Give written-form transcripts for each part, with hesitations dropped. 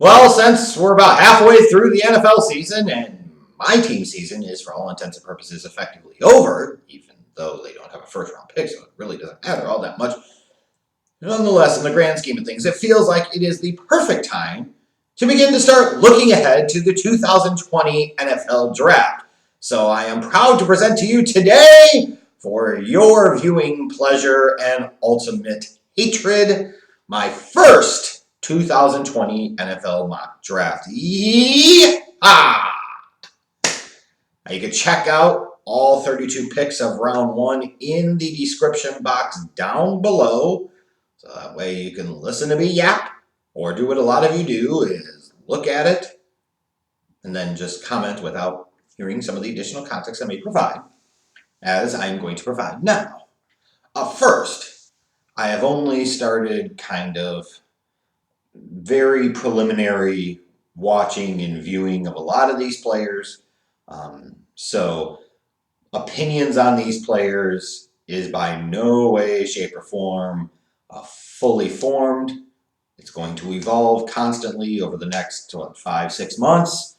Well, since we're about halfway through the NFL season and my team season is, for all intents and purposes, effectively over, even though they don't have a first-round pick, so it really doesn't matter all that much. Nonetheless, in the grand scheme of things, it feels like it is the perfect time to begin to start looking ahead to the 2020 NFL Draft. So I am proud to present to you today, for your viewing pleasure and ultimate hatred, my first 2020 NFL mock draft. Yeehaw! Now you can check out all 32 picks of round one in the description box down below. So that way you can listen to me yap, or do what a lot of you do, is look at it and then just comment without hearing some of the additional context I may provide, as I'm going to provide now. First, I have only started kind of very preliminary watching and viewing of a lot of these players. So opinions on these players is by no way, shape, or form fully formed. It's going to evolve constantly over the next 5-6 months.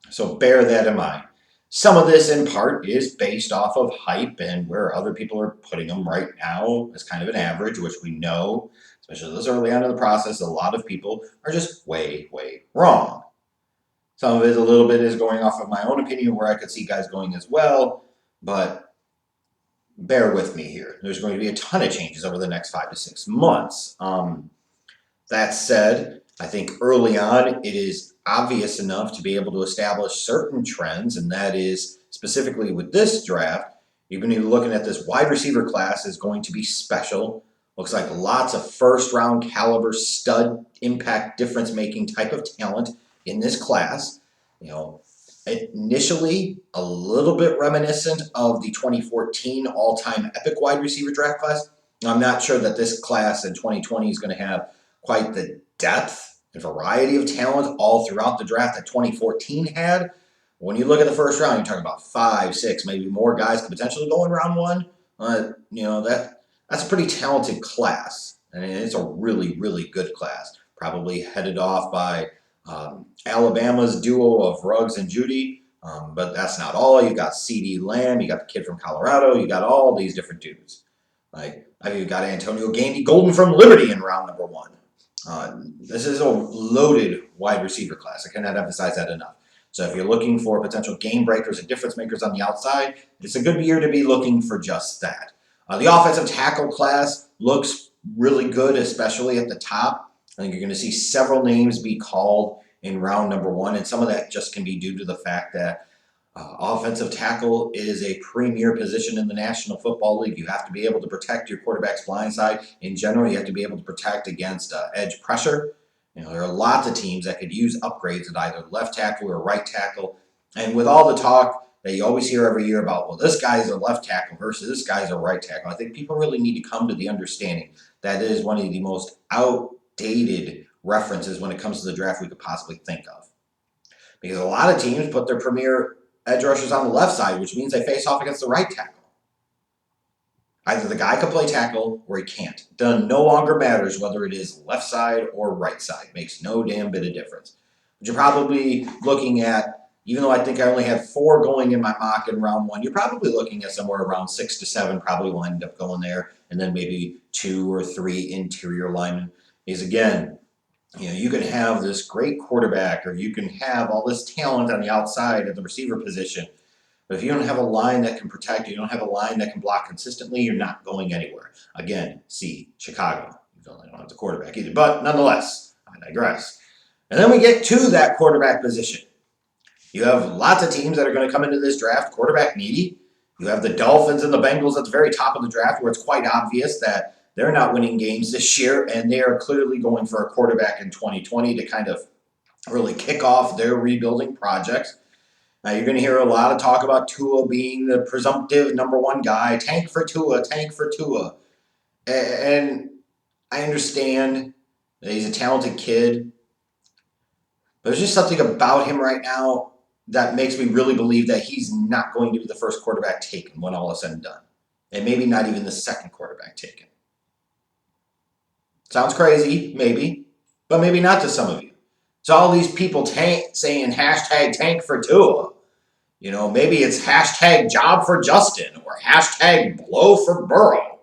So bear that in mind. Some of this, in part, is based off of hype and where other people are putting them right now as kind of an average, which we know, especially this early on in the process, a lot of people are just way, way wrong. Some of it a little bit is going off of my own opinion where I could see guys going as well, but bear with me here. There's going to be a ton of changes over the next 5 to 6 months. That said, I think early on it is obvious enough to be able to establish certain trends, and that is specifically with this draft, you're going to be looking at this wide receiver class is going to be special. Looks like lots of first-round caliber, stud, impact, difference-making type of talent in this class. You know, initially a little bit reminiscent of the 2014 all-time epic wide receiver draft class. I'm not sure that this class in 2020 is going to have quite the depth and variety of talent all throughout the draft that 2014 had. When you look at the first round, you're talking about 5, 6, maybe more guys could potentially go in round one. That's a pretty talented class, and it's a really, really good class. Probably headed off by Alabama's duo of Ruggs and Jeudy, but that's not all. You got CeeDee Lamb, you got the kid from Colorado, you got all these different dudes. Like I've even got Antonio Golden from Liberty in round number 1. This is a loaded wide receiver class. I cannot emphasize that enough. So if you're looking for potential game breakers and difference makers on the outside, it's a good year to be looking for just that. The offensive tackle class looks really good, especially at the top. I think you're going to see several names be called in round number 1, and some of that just can be due to the fact that offensive tackle is a premier position in the National Football League. You have to be able to protect your quarterback's blind side. In general, you have to be able to protect against edge pressure. You know, there are lots of teams that could use upgrades at either left tackle or right tackle. And with all the talk that you always hear every year about, well, this guy's a left tackle versus this guy's a right tackle, I think people really need to come to the understanding that it is one of the most outdated references when it comes to the draft we could possibly think of. Because a lot of teams put their premier edge rushers on the left side, which means they face off against the right tackle. Either the guy can play tackle or he can't. It no longer matters whether it is left side or right side. It makes no damn bit of difference. But you're probably looking at, even though I think I only had 4 going in my mock in round 1, you're probably looking at somewhere around 6 to 7 probably will end up going there, and then maybe 2 or 3 interior linemen. Because again, you can have this great quarterback, or you can have all this talent on the outside at the receiver position. But if you don't have a line that can protect, you don't have a line that can block consistently, you're not going anywhere. Again, see Chicago. You don't have the quarterback either. But nonetheless, I digress. And then we get to that quarterback position. You have lots of teams that are going to come into this draft quarterback needy. You have the Dolphins and the Bengals at the very top of the draft, where it's quite obvious that they're not winning games this year, and they are clearly going for a quarterback in 2020 to kind of really kick off their rebuilding projects. Now, you're going to hear a lot of talk about Tua being the presumptive number 1 guy. Tank for Tua, tank for Tua. And I understand that he's a talented kid, but there's just something about him right now that makes me really believe that he's not going to be the first quarterback taken when all is said and done. And maybe not even the second quarterback taken. Sounds crazy, maybe, but maybe not to some of you. So all these people saying hashtag tank for Tua. Maybe it's hashtag job for Justin or hashtag blow for Burrow.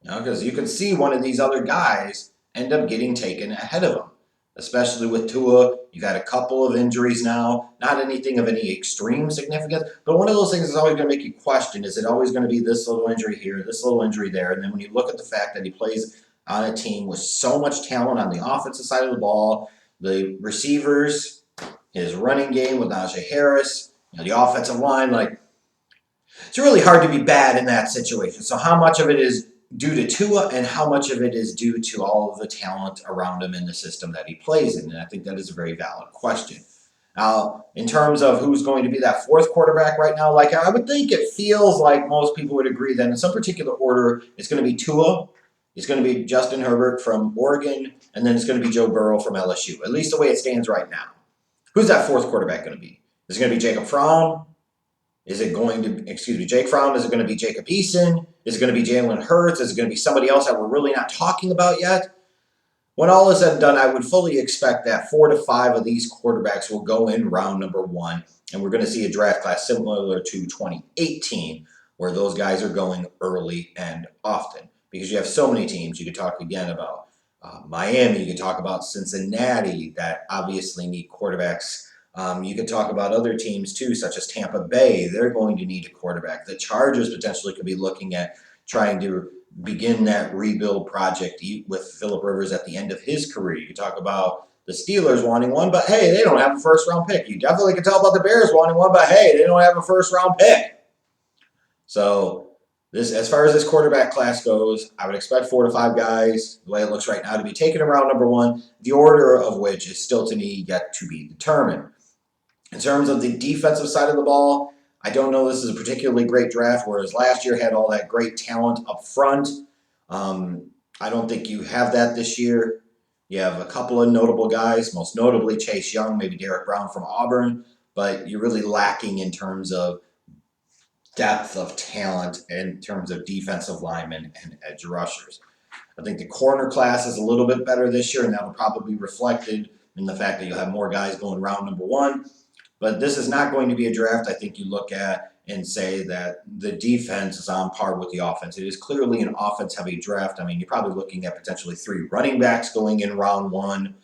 Because you can see one of these other guys end up getting taken ahead of him, especially with Tua. You've had a couple of injuries now, not anything of any extreme significance, but one of those things is always going to make you question, is it always going to be this little injury here, this little injury there? And then when you look at the fact that he plays on a team with so much talent on the offensive side of the ball, the receivers, his running game with Najee Harris, the offensive line, it's really hard to be bad in that situation. So how much of it is due to Tua and how much of it is due to all of the talent around him in the system that he plays in? And I think that is a very valid question. Now, in terms of who's going to be that fourth quarterback right now, I would think it feels like most people would agree that in some particular order, it's going to be Tua, it's going to be Justin Herbert from Oregon, and then it's going to be Joe Burrow from LSU, at least the way it stands right now. Who's that fourth quarterback going to be? Is it going to be Jacob Fromm? Is it going to, Jake Fromm? Is it going to be Jacob Eason? Is it going to be Jalen Hurts? Is it going to be somebody else that we're really not talking about yet? When all is said and done, I would fully expect that 4 to 5 of these quarterbacks will go in round number 1, and we're going to see a draft class similar to 2018, where those guys are going early and often. Because you have so many teams. You could talk again about Miami. You could talk about Cincinnati that obviously need quarterbacks. You could talk about other teams too, such as Tampa Bay. They're going to need a quarterback. The Chargers potentially could be looking at trying to begin that rebuild project with Phillip Rivers at the end of his career. You could talk about the Steelers wanting one, but hey, they don't have a first-round pick. You definitely could tell about the Bears wanting one, but hey, they don't have a first-round pick. So as far as this quarterback class goes, I would expect 4 to 5 guys, the way it looks right now, to be taken in round number 1, the order of which is still to me yet to be determined. In terms of the defensive side of the ball, I don't know this is a particularly great draft, whereas last year had all that great talent up front. I don't think you have that this year. You have a couple of notable guys, most notably Chase Young, maybe Derrick Brown from Auburn, but you're really lacking in terms of depth of talent in terms of defensive linemen and edge rushers. I think the corner class is a little bit better this year, and that will probably be reflected in the fact that you'll have more guys going round number 1. But this is not going to be a draft I think you look at and say that the defense is on par with the offense. It is clearly an offense-heavy draft. I mean, you're probably looking at potentially 3 running backs going in round 1.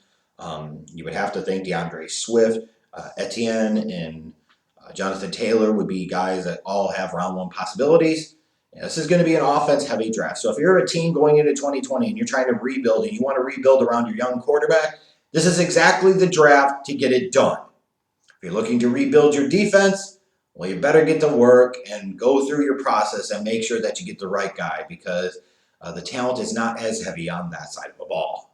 You would have to think DeAndre Swift, Etienne, and Jonathan Taylor would be guys that all have round 1 possibilities. This is going to be an offense-heavy draft. So if you're a team going into 2020 and you're trying to rebuild and you want to rebuild around your young quarterback, this is exactly the draft to get it done. If you're looking to rebuild your defense, well, you better get to work and go through your process and make sure that you get the right guy, because the talent is not as heavy on that side of the ball.